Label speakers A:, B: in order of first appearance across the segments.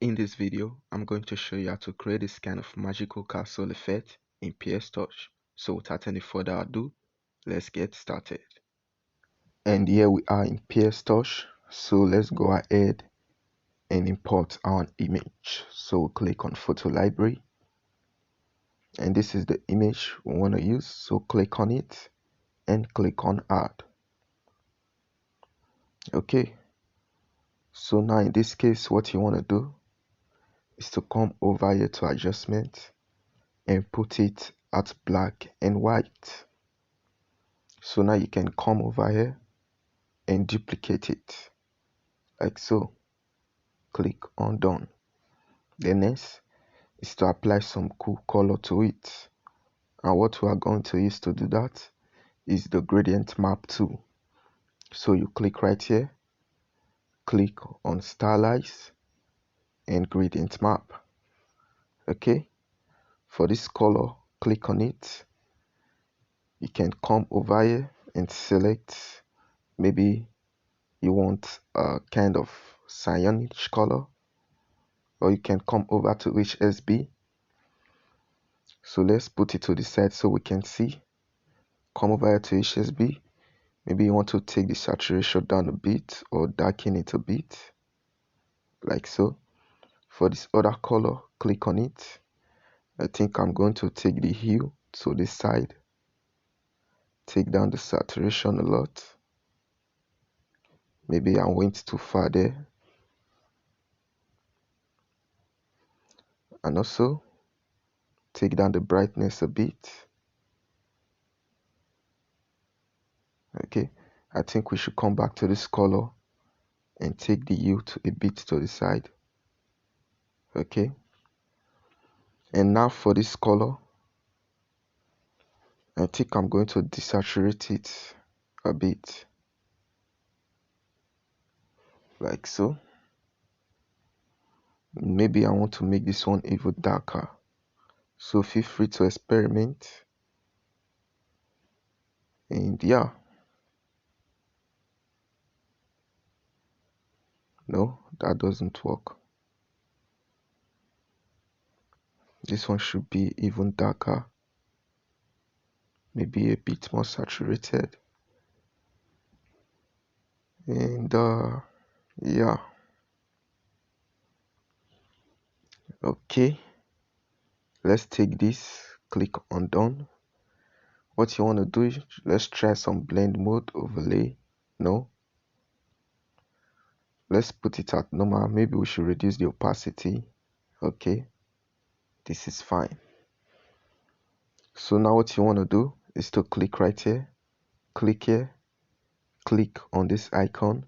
A: In this video, I'm going to show you how to create this kind of magical castle effect in PICSART. So without any further ado, let's get started. And here we are in PICSART. So let's go ahead and import our image. So click on photo library. And this is the image we want to use. So click on it and click on add. Okay. So now in this case, what you want to do is to come over here to adjustment and put it at black and white. So now you can come over here and duplicate it like so. Click on done. The next is to apply some cool color to it, and what we are going to use to do that is the gradient map tool. So you click right here, click on stylize and gradient map. Okay, for this color, click on it. You can come over here and select, maybe you want a kind of cyanish color, or you can come over to HSB. So let's put it to the side so we can see. Come over here to HSB. Maybe you want to take the saturation down a bit or darken it a bit like so. For this other color, click on it. I think I'm going to take the hue to the side, take down the saturation a lot. Maybe I went too far there. And also take down the brightness a bit. Okay, I think we should come back to this color and take the hue to a bit to the side. Okay, and now for this color, I think I'm going to desaturate it a bit like so. Maybe I want to make this one even darker, so feel free to experiment. And yeah, no, that doesn't work. This one should be even darker, maybe a bit more saturated. And yeah, okay, let's take this, click on done. What you want to do is, let's try some blend mode overlay. No, let's put it at normal. Maybe we should reduce the opacity. Okay, this is fine. So now what you want to do is to click right here, click here, click on this icon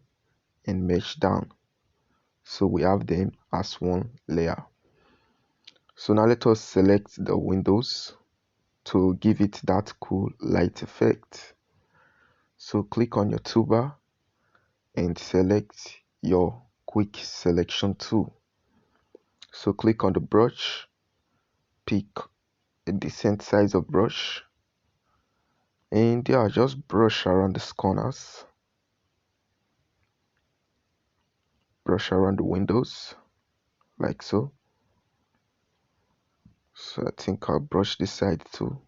A: and mesh down, so we have them as one layer. So now let us select the windows to give it that cool light effect. So click on your toolbar and select your quick selection tool. So click on the brush, pick a decent size of brush, and yeah, just brush around the corners, brush around the windows like so. So I think I'll brush this side too.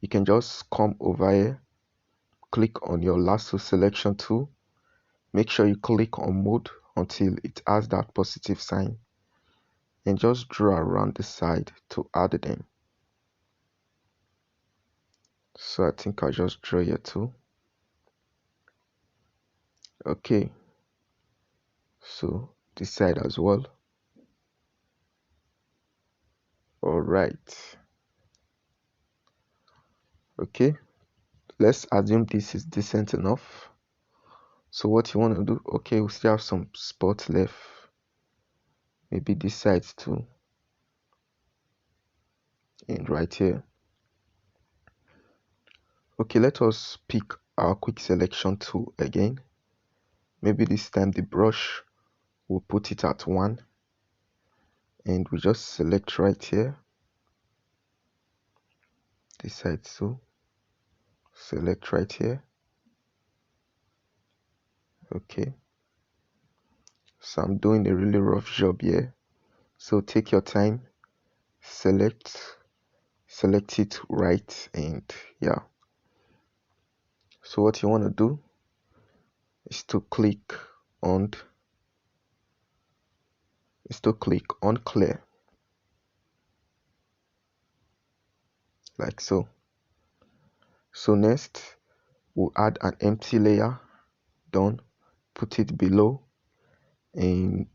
A: You can just come over here, click on your lasso selection tool, make sure you click on mode until it has that positive sign, and just draw around the side to add them. So I think I'll just draw here too. Okay, so this side as well. All right. Okay, let's assume this is decent enough. So what you want to do, okay, we still have some spots left, maybe this side too, and right here. Okay, let us pick our quick selection tool again. Maybe this time the brush, we'll put it at 1, and we just select right here, this side too, select right here. Okay, So I'm doing a really rough job here. So take your time, select it right, and yeah. So what you want to do is to click on clear, like so. So next we'll add an empty layer. Done. Put it below and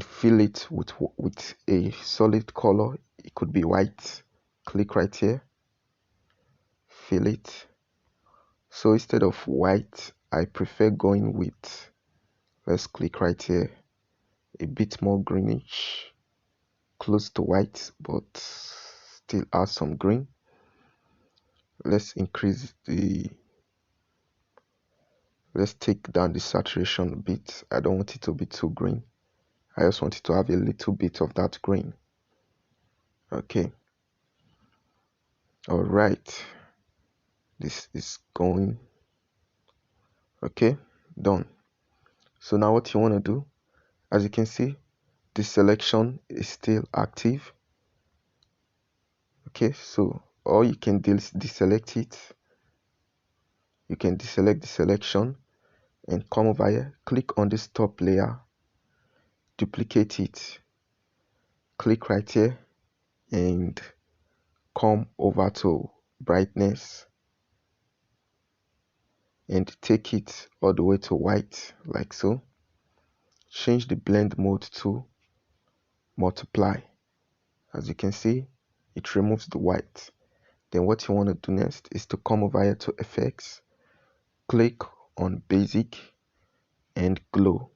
A: fill it with a solid color. It could be white. Click right here, fill it. So instead of white, I prefer going with, let's click right here, a bit more greenish, close to white but still add some green. Let's take down the saturation a bit. I don't want it to be too green. I just want it to have a little bit of that green. Okay. All right. This is going. Okay, done. So now what you want to do, as you can see, the selection is still active. Okay, so or you can deselect it. You can deselect the selection and come over here, click on this top layer, duplicate it, click right here and come over to brightness and take it all the way to white, like so. Change the blend mode to multiply. As you can see, it removes the white. Then what you want to do next is to come over here to effects, click on basic and glow.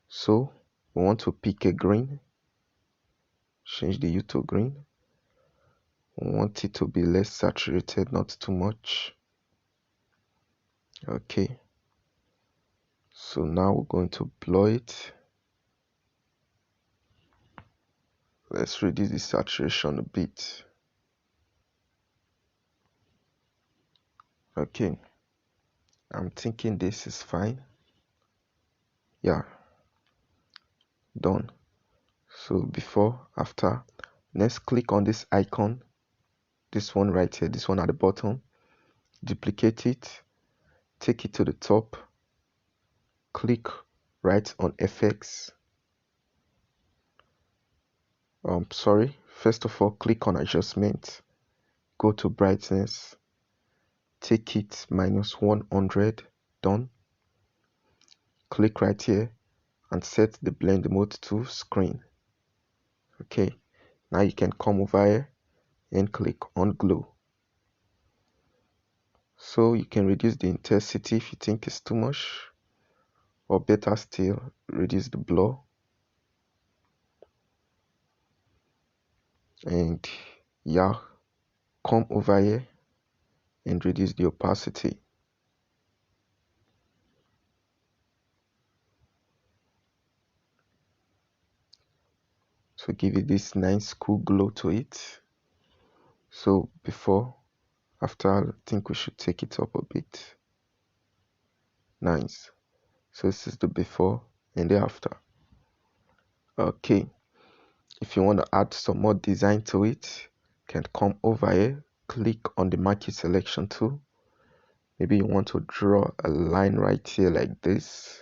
A: So we want to pick a green, change the hue to green. We want it to be less saturated, not too much. Okay, so now we're going to blur it. Let's reduce the saturation a bit. Okay, I'm thinking this is fine. Yeah, done. So before, after, let's click on this icon, this one right here, this one at the bottom, duplicate it, take it to the top, click right on FX. First of all, click on adjustment, go to brightness, take it -100, done. Click right here and set the blend mode to screen. Okay, now you can come over here and click on glow. So you can reduce the intensity if you think it's too much, or better still, reduce the blur. And yeah, come over here and reduce the opacity. So give it this nice cool glow to it. So after, I think we should take it up a bit. Nice. So this is the before and the after. Okay, if you want to add some more design to it, you can come over here, click on the marquee selection tool. Maybe you want to draw a line right here like this.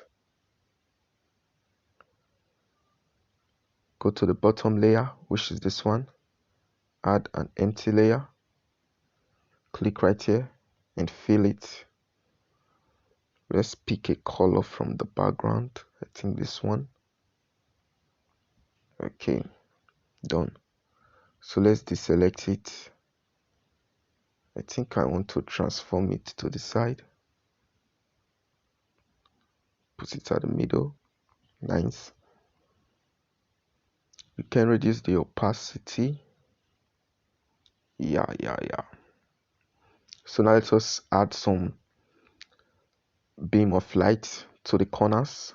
A: Go to the bottom layer, which is this one, add an empty layer, click right here and fill it. Let's pick a color from the background. I think this one. Okay, done. So let's deselect it. I think I want to transform it to the side. Put it at the middle. Nice. You can reduce the opacity. Yeah. So now let us add some beam of light to the corners.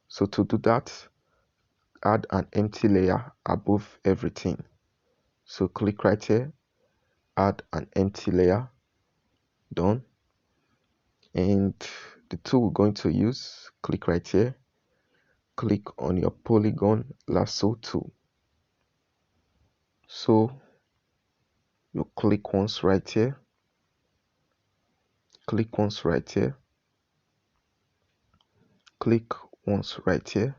A: So to do that, add an empty layer above everything. So click right here, add an empty layer, done. And the tool we're going to use, click right here, click on your polygon lasso tool. So you click once right here, click once right here, click once right here.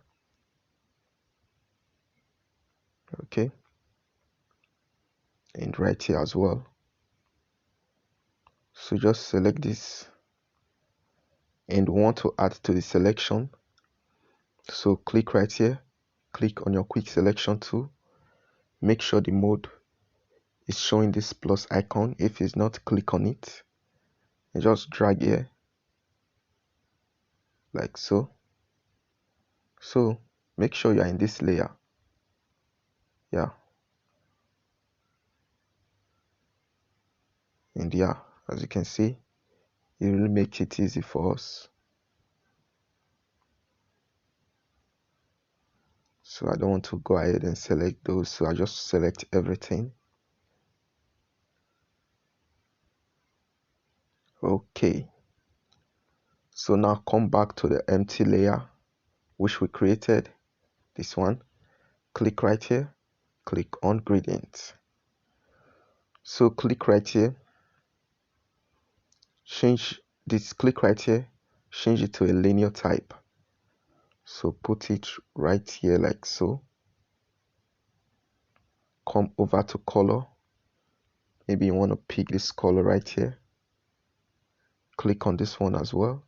A: Okay, and right here as well. So just select this and want to add to the selection. So click right here, click on your quick selection tool, make sure the mode is showing this plus icon. If it's not, click on it and just drag here like so. So make sure you are in this layer. Yeah, and yeah, as you can see, it really makes it easy for us. So I don't want to go ahead and select those, so I just select everything. Okay, so now come back to the empty layer which we created, this one. Click right here, click on gradient. So click right here, change this, click right here, change it to a linear type. So put it right here like so. Come over to color. Maybe you want to pick this color right here. Click on this one as well.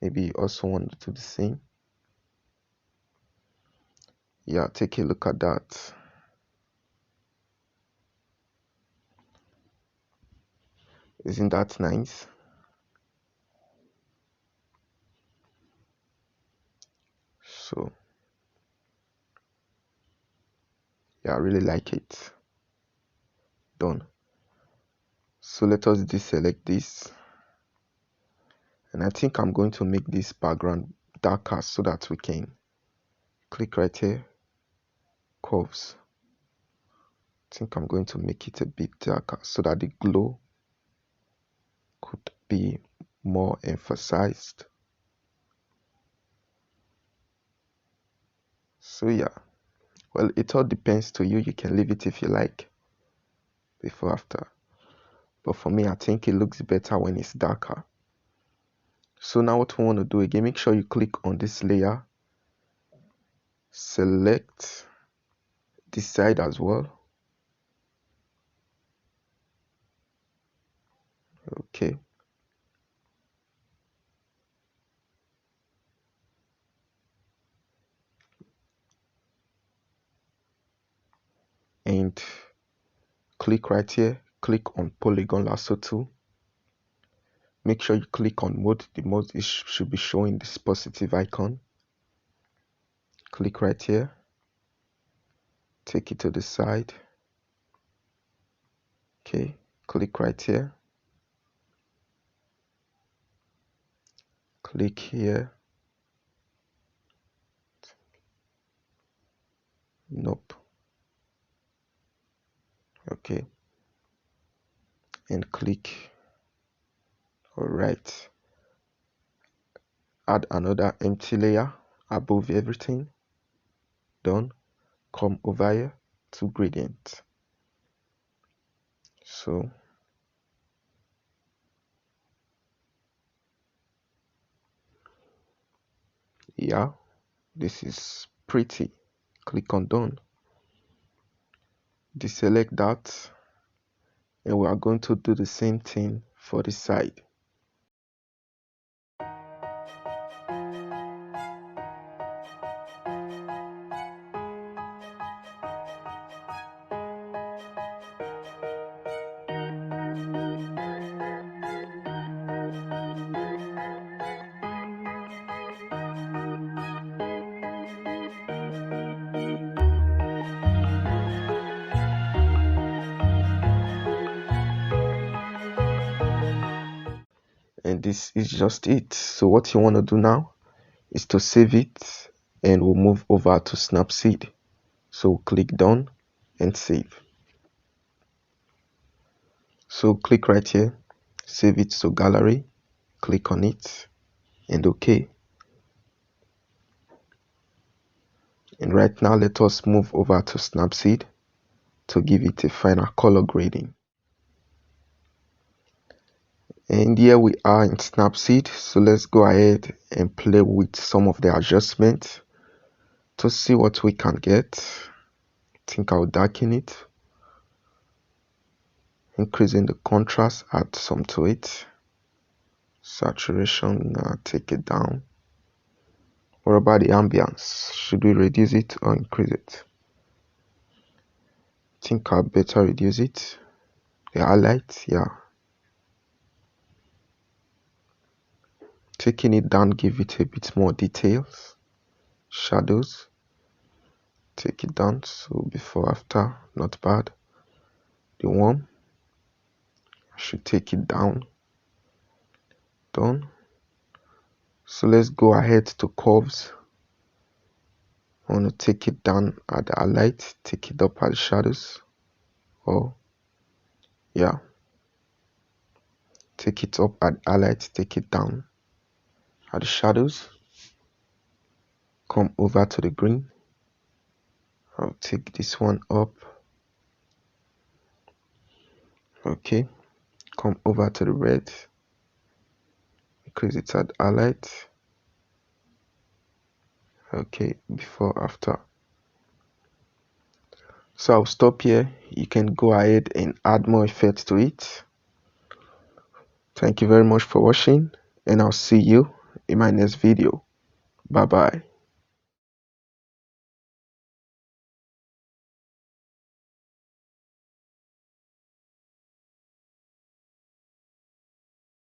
A: Maybe you also want to do the same. Yeah, take a look at that. Isn't that nice? So yeah, I really like it. Done. So let us deselect this. And I think I'm going to make this background darker so that we can click right here, curves. I think I'm going to make it a bit darker so that the glow could be more emphasized. So yeah, well, it all depends to you. You can leave it if you like, before, after. But for me, I think it looks better when it's darker. So now what we want to do again, make sure you click on this layer, select this side as well. Okay. And click right here, click on polygon lasso tool. Make sure you click on mode. The mode should be showing this positive icon. Click right here, take it to the side. Okay, click right here, click here. Nope. Okay, and click. All right, add another empty layer above everything. Done. Come over here to gradient. So yeah, this is pretty. Click on done, deselect that, and we are going to do the same thing for the side. And this is just it. So what you want to do now is to save it, and we'll move over to snapseed. So click done and save. So click right here, save it to gallery, click on it and OK. And right now let us move over to Snapseed to give it a final color grading. And here we are in Snapseed, so let's go ahead and play with some of the adjustments to see what we can get. I think I'll darken it, increasing the contrast, add some to it. Saturation, take it down. What about the ambience? Should we reduce it or increase it? I think I'll better reduce it. The highlight, yeah. Taking it down, give it a bit more details. Shadows, take it down, so before after, not bad. The warm, I should take it down. Done. So let's go ahead to curves. I want to take it down at the highlight, take it up at the shadows. Oh, yeah. Take it up at the highlight, take it down at the shadows. Come over to the green. I'll take this one up. Okay. Come over to the red. Increase it at highlight. Okay, before, after. So I'll stop here. You can go ahead and add more effects to it. Thank you very much for watching, and I'll see you in my next video. Bye bye.